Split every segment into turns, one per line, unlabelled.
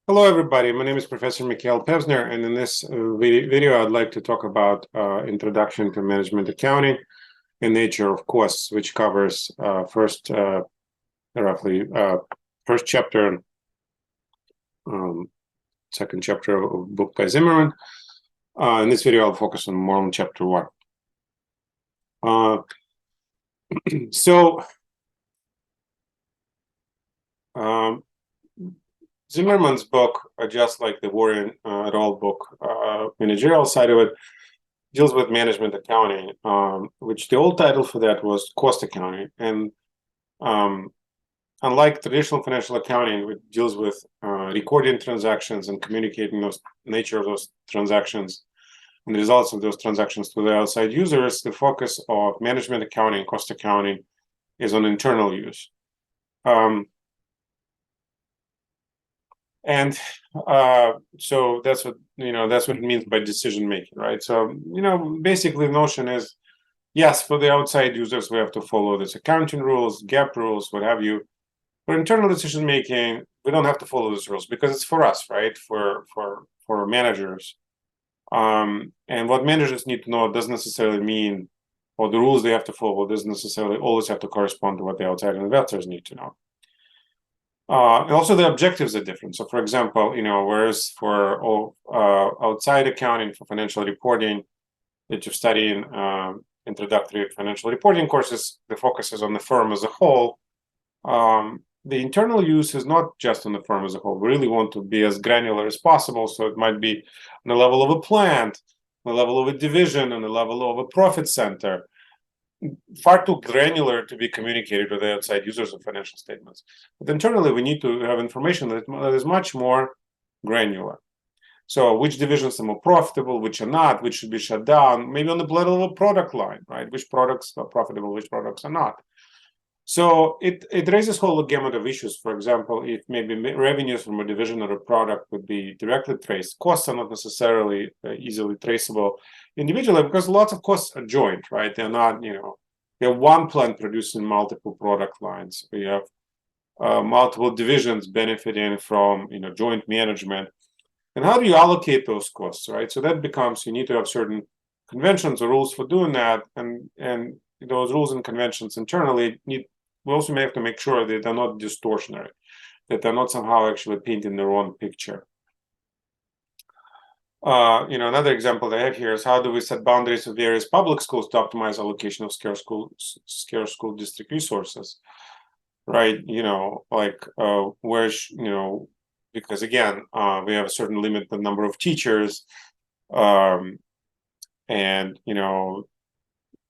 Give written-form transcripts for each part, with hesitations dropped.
Hello, everybody. My name is Professor Mikhail Pevsner, and in this video, I'd like to talk about Introduction to Management Accounting and Nature of Costs, which covers first chapter, second chapter of book by Zimmerman. In this video, I'll focus on more on chapter 1. Zimmerman's book, just like the Warren et al. Book, managerial side of it, deals with management accounting, which the old title for that was cost accounting. And unlike traditional financial accounting, which deals with recording transactions and communicating the nature of those transactions and the results of those transactions to the outside users, the focus of management accounting, cost accounting, is on internal use. So that's what it means by decision making, right? So basically the notion is, yes, for the outside users we have to follow this accounting rules, GAAP rules, what have you. For internal decision making, we don't have to follow those rules because it's for us, right? For managers. And what managers need to know doesn't necessarily mean, or the rules they have to follow doesn't necessarily always have to correspond to what the outside investors need to know. And also the objectives are different. So for example, whereas for outside accounting, for financial reporting that you're studying introductory financial reporting courses, the focus is on the firm as a whole. The internal use is not just on the firm as a whole. We really want to be as granular as possible. So it might be on the level of a plant, on the level of a division, on the level of a profit center. Far too granular to be communicated to the outside users of financial statements. But internally, we need to have information that is much more granular. So which divisions are more profitable, which are not, which should be shut down, maybe on the level of a product line, right? Which products are profitable, which products are not. So it raises a whole gamut of issues. For example, if maybe revenues from a division or a product would be directly traced, costs are not necessarily easily traceable individually because lots of costs are joint, right? They're not, you have one plant producing multiple product lines. We have multiple divisions benefiting from, joint management. And how do you allocate those costs, right? So that becomes, you need to have certain conventions or rules for doing that. And those rules and conventions internally we also may have to make sure that they're not distortionary, that they're not somehow actually painting the wrong picture. Another example that I have here is how do we set boundaries of various public schools to optimize allocation of scarce school district resources, right? Because again, we have a certain limited number of teachers, and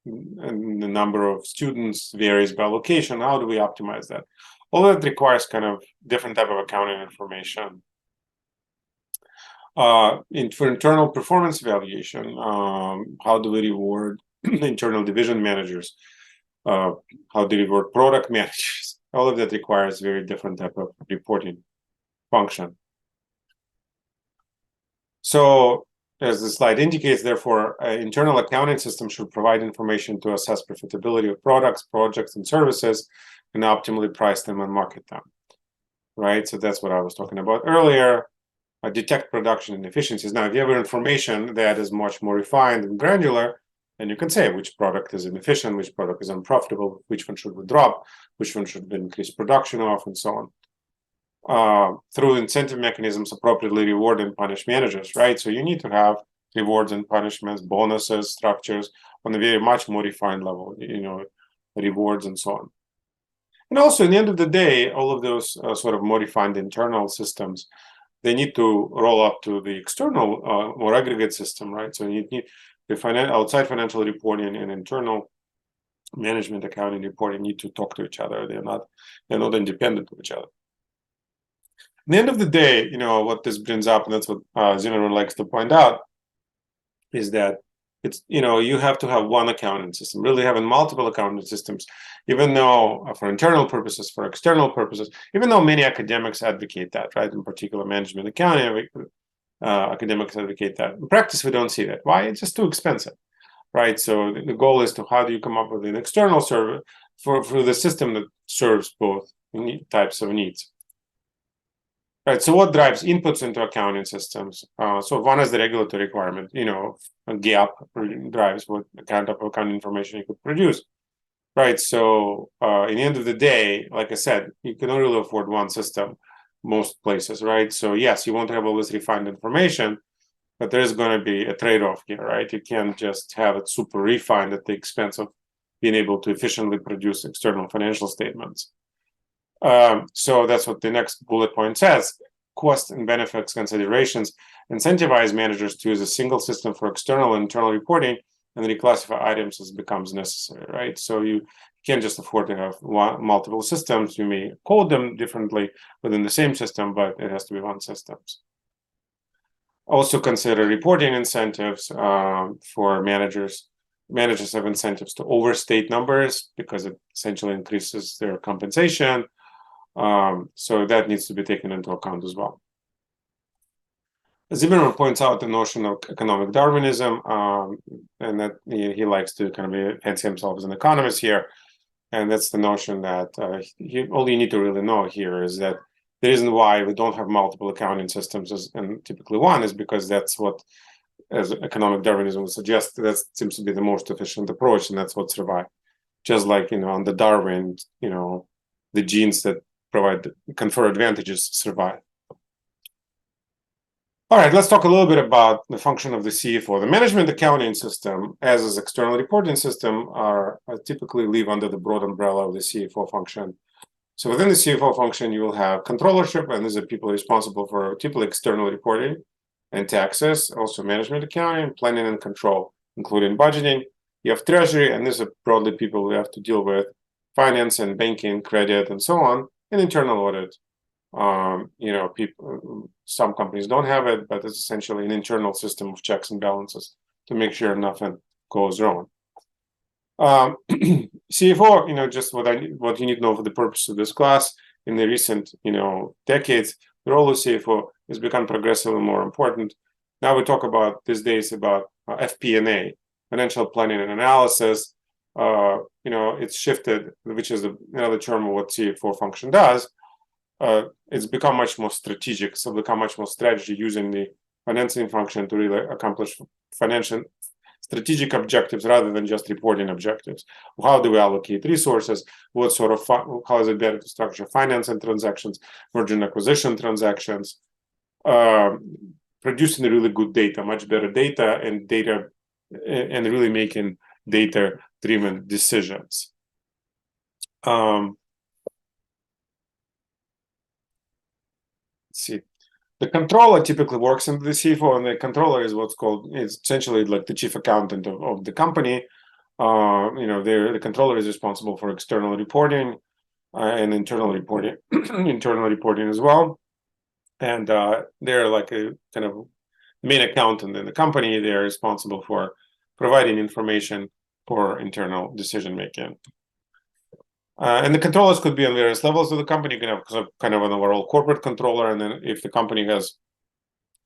the number of students varies by location. How do we optimize that? All that requires kind of different type of accounting information. For internal performance evaluation, how do we reward internal division managers? How do we reward product managers? All of that requires very different type of reporting function. So as the slide indicates, therefore, an internal accounting system should provide information to assess profitability of products, projects, and services, and optimally price them and market them, right? So that's what I was talking about earlier. Detect production inefficiencies. Now, if you have information that is much more refined and granular, then you can say which product is inefficient, which product is unprofitable, which one should we drop, which one should we increase production of, and so on. Through incentive mechanisms, appropriately reward and punish managers, right? So you need to have rewards and punishments, bonuses, structures on a very much more refined level, rewards and so on. And also, in the end of the day, all of those sort of more refined internal systems, they need to roll up to the external, more aggregate system, right? So you need the outside financial reporting and internal management accounting reporting need to talk to each other. They're not independent of each other. At the end of the day, what this brings up, and that's what Zimmerman likes to point out, is that it's, you have to have one accounting system. Really having multiple accounting systems, even though for internal purposes, for external purposes, even though many academics advocate that, right? In particular, management accounting, academics advocate that. In practice, we don't see that. Why? It's just too expensive, right? So the goal is to how do you come up with an external service for the system that serves both types of needs. Right. So what drives inputs into accounting systems? So one is the regulatory requirement. A GAAP drives what kind of accounting information you could produce. Right. So in the end of the day, like I said, you can only really afford one system most places, right? So yes, you won't have all this refined information, but there's going to be a trade-off here, right? You can't just have it super refined at the expense of being able to efficiently produce external financial statements. So that's what the next bullet point says. Cost and benefits considerations incentivize managers to use a single system for external and internal reporting and reclassify items as becomes necessary, right? So you can't just afford to have multiple systems. You may code them differently within the same system, but it has to be one system. Also consider reporting incentives for managers. Managers have incentives to overstate numbers because it essentially increases their compensation. So that needs to be taken into account as well. Zimmerman points out the notion of economic Darwinism, and that he likes to kind of fancy himself as an economist here. And that's the notion that all you need to really know here is that the reason why we don't have multiple accounting systems and typically one is because that's what, as economic Darwinism would suggest, that seems to be the most efficient approach, and that's what survived. Just like on the Darwin, the genes that confer advantages survive. All right, let's talk a little bit about the function of the CFO. The management accounting system, as is external reporting system, are typically live under the broad umbrella of the CFO function. So within the CFO function, you will have controllership, and these are people responsible for typically external reporting and taxes, also management accounting, planning and control, including budgeting. You have treasury, and these are broadly people we have to deal with finance and banking, credit, and so on, and internal audit. People, some companies don't have it, but it's essentially an internal system of checks and balances to make sure nothing goes wrong. CFO, just what you need to know for the purpose of this class. In the recent, decades, the role of CFO has become progressively more important. Now we talk about these days about FP&A, financial planning and analysis. It's shifted, which is another term of what CFO function does. It's become much more strategic. So become much more strategy using the financing function to really accomplish financial strategic objectives rather than just reporting objectives. How do we allocate resources? What sort of how is it better to structure financing transactions, merger and acquisition transactions, producing really good data, much better data, and really making data-driven decisions. Let's see. The controller typically works in the CFO, and the controller is it's essentially like the chief accountant of the company. The controller is responsible for external reporting and internal reporting, internal reporting as well. And they're like a kind of main accountant in the company. They're responsible for providing information for internal decision making. And the controllers could be on various levels of the company. You can have kind of an overall corporate controller, and then if the company has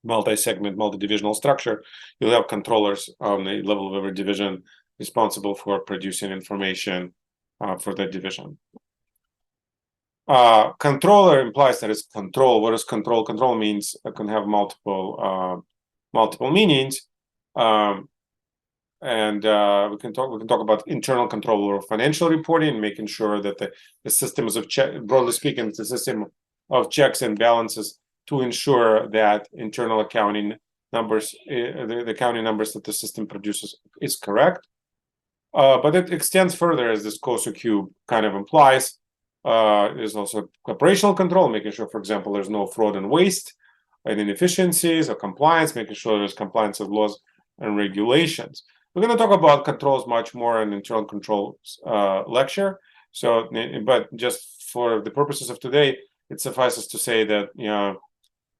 multi-segment, multi-divisional structure, you'll have controllers on the level of every division responsible for producing information for that division. Controller implies that it's control. What is control? Control means it can have multiple meanings. And we can talk about internal control over financial reporting, making sure that the systems of broadly speaking, the system of checks and balances to ensure that internal accounting numbers, the accounting numbers that the system produces, is correct. But it extends further, as this COSO cube kind of implies. There's also operational control, making sure, for example, there's no fraud and waste and inefficiencies, or compliance, making sure there's compliance with laws and regulations. We're going to talk about controls much more in internal controls lecture. So, but just for the purposes of today, it suffices to say that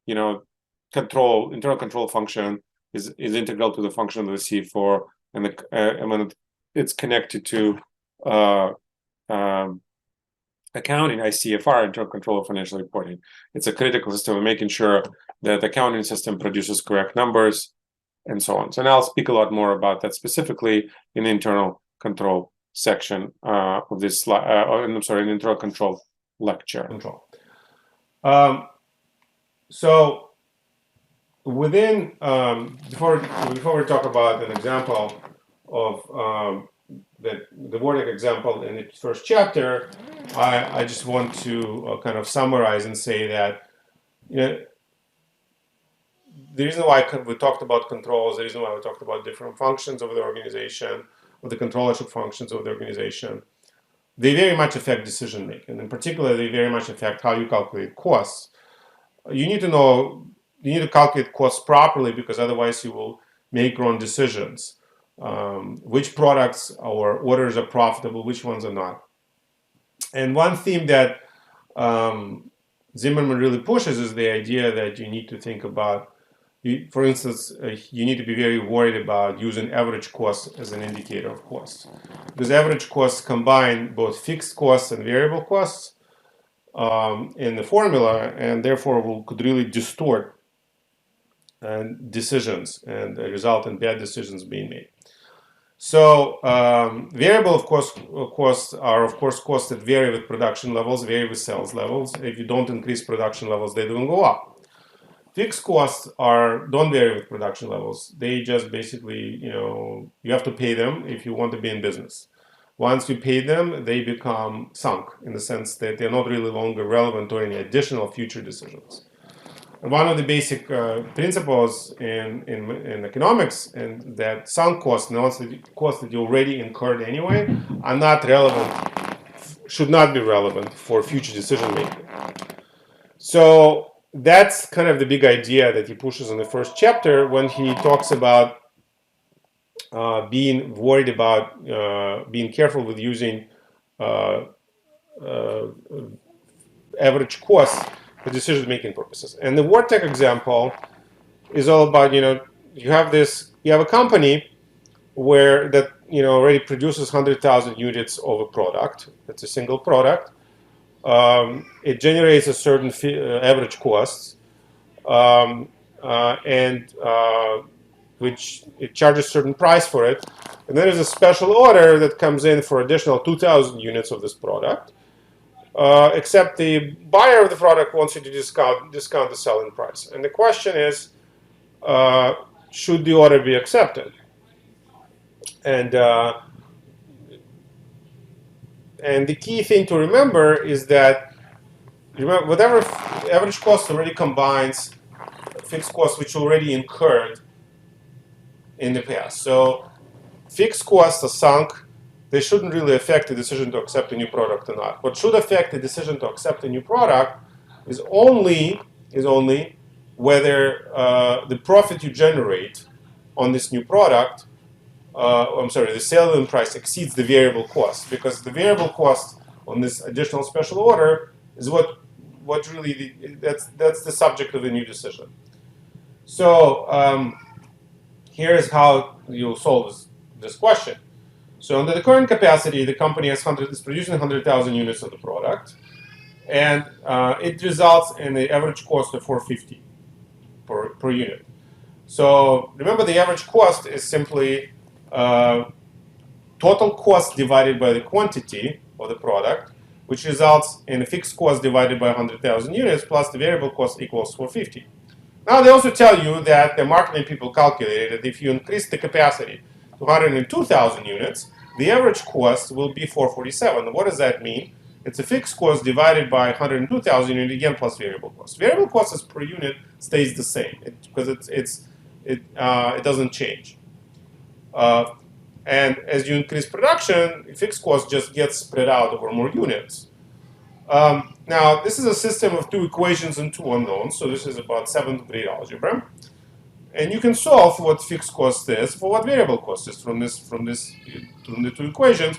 internal control function is integral to the function of the CFO, and when it's connected to accounting, ICFR, internal control of financial reporting. It's a critical system of making sure that the accounting system produces correct numbers, and so on. So now I'll speak a lot more about that specifically in the internal control section of this slide. In the internal control lecture. So within before we talk about an example of the Vortex example in the first chapter, I just want to kind of summarize and say that, you know, the reason why we talked about controls, the reason why we talked about different functions of the organization, of the controllership functions of the organization, they very much affect decision making. In particular, they very much affect how you calculate costs. You need to know, you need to calculate costs properly, because otherwise you will make wrong decisions. Which products or orders are profitable, which ones are not. And one theme that Zimmerman really pushes is the idea that you need to think about, for instance, you need to be very worried about using average cost as an indicator of cost, because average costs combine both fixed costs and variable costs in the formula, and therefore could really distort decisions and result in bad decisions being made. So variable, of course, costs are of course costs that vary with production levels, vary with sales levels. If you don't increase production levels, they don't go up. Fixed costs don't vary with production levels. They just basically, you have to pay them if you want to be in business. Once you pay them, they become sunk in the sense that they're not really longer relevant to any additional future decisions. And one of the basic principles in economics, and that sunk costs, costs that you already incurred anyway, are not relevant, should not be relevant for future decision making. So that's kind of the big idea that he pushes in the first chapter when he talks about being worried about, being careful with using average costs for decision-making purposes. And the Vortex example is all about, you have a company where that, already produces 100,000 units of a product. It's a single product. It generates a certain average cost, and which it charges a certain price for it. And then there's a special order that comes in for additional 2,000 units of this product. Except the buyer of the product wants you to discount the selling price. And the question is, should the order be accepted? And the key thing to remember is that whatever average cost already combines fixed costs which already incurred in the past. So fixed costs are sunk. They shouldn't really affect the decision to accept a new product or not. What should affect the decision to accept a new product is only whether the profit you generate on this new product, the selling price exceeds the variable cost, because the variable cost on this additional special order is what really that's the subject of the new decision. So here's how you'll solve this question. So under the current capacity, the company is producing 100,000 units of the product, and it results in the average cost of $4.50 per unit. So remember, the average cost is simply total cost divided by the quantity of the product, which results in a fixed cost divided by 100,000 units plus the variable cost equals $4.50. Now they also tell you that the marketing people calculated that if you increase the capacity to 102,000 units, the average cost will be $4.47. What does that mean? It's a fixed cost divided by 102,000 units again plus variable cost. Variable cost is per unit stays the same because it doesn't change. And as you increase production, fixed cost just gets spread out over more units. Now, this is a system of two equations and two unknowns, so this is about 7th grade algebra. And you can solve what fixed cost is for what variable cost is from the two equations.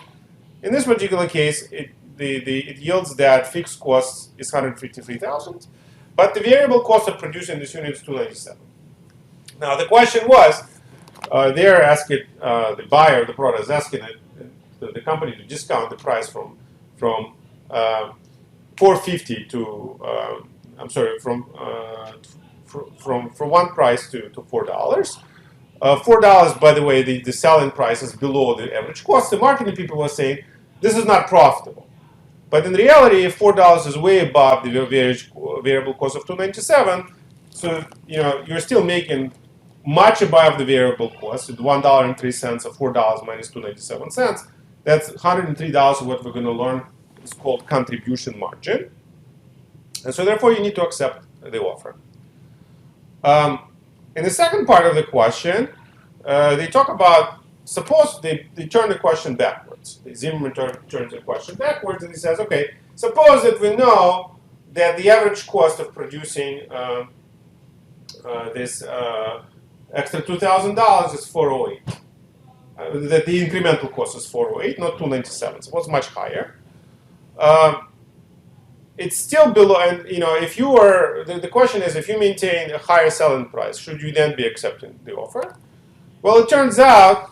In this particular case, it yields that fixed cost is 153,000, but the variable cost of producing this unit is 297. Now, the question was, they're asking, the buyer of the product is asking the company to discount the price from 450 to from one price to $4. $4, by the way, the selling price is below the average cost. The marketing people were saying this is not profitable, but in reality, if $4 is way above the variable cost of $297, So you're still making much above the variable cost at $1.03 or $4 minus $2.97. That's $103. What we're going to learn is called contribution margin, and so therefore you need to accept the offer. In the second part of the question, they talk about, suppose they turn the question backwards. Zimmerman turns the question backwards, and he says, okay, suppose that we know that the average cost of producing this extra $2,000 is $408. That the incremental cost is $408, not $297. So it was much higher. It's still below, and if you were, the question is, if you maintain a higher selling price, should you then be accepting the offer? Well, it turns out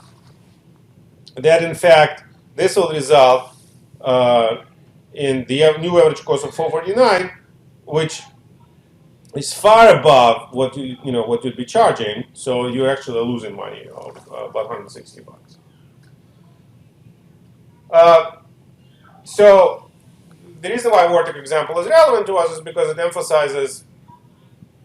that in fact this will result in the new average cost of $449, which is far above what what you'd be charging. So you're actually losing money of about $160. So the reason why Vortic example is relevant to us is because it emphasizes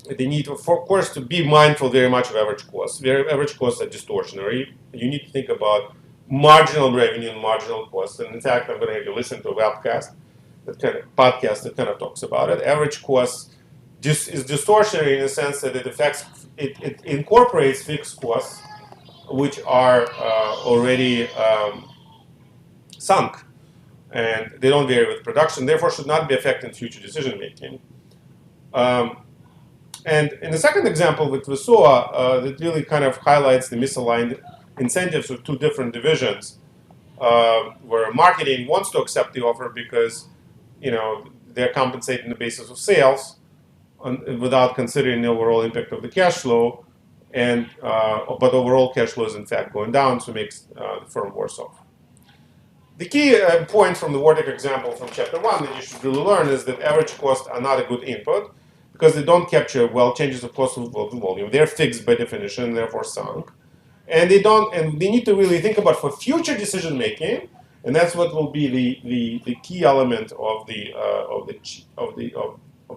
the need, of course, to be mindful very much of average costs. Average costs are distortionary. You need to think about marginal revenue and marginal costs. And in fact, I'm going to have you listen to a podcast, podcast that kind of talks about it. Average costs just is distortionary in the sense that it incorporates fixed costs, which are already sunk, and they don't vary with production, therefore should not be affecting future decision making. And in the second example that we saw, that really kind of highlights the misaligned incentives of two different divisions, where marketing wants to accept the offer because they're compensating the basis of sales without considering the overall impact of the cash flow, and but overall cash flow is in fact going down, so it makes the firm worse off. The key point from the Vortic example from chapter 1 that you should really learn is that average costs are not a good input because they don't capture changes of cost of volume. They're fixed by definition, therefore sunk, and they need to really think about for future decision making, and that's what will be the key element of the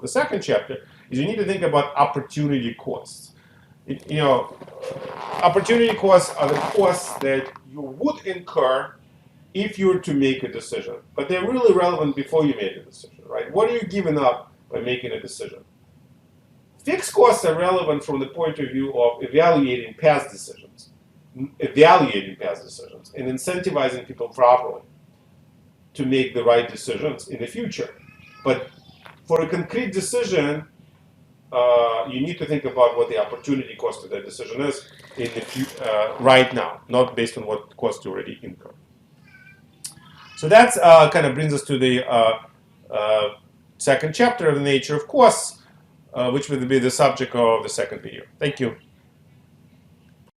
second chapter. Is you need to think about opportunity costs. Opportunity costs are the costs that you would incur if you were to make a decision, but they're really relevant before you make a decision, right? What are you giving up by making a decision? Fixed costs are relevant from the point of view of evaluating past decisions, and incentivizing people properly to make the right decisions in the future. But for a concrete decision, you need to think about what the opportunity cost of that decision is in the right now, not based on what cost you already incurred. So that kind of brings us to the second chapter of the nature of costs, which will be the subject of the second video. Thank you.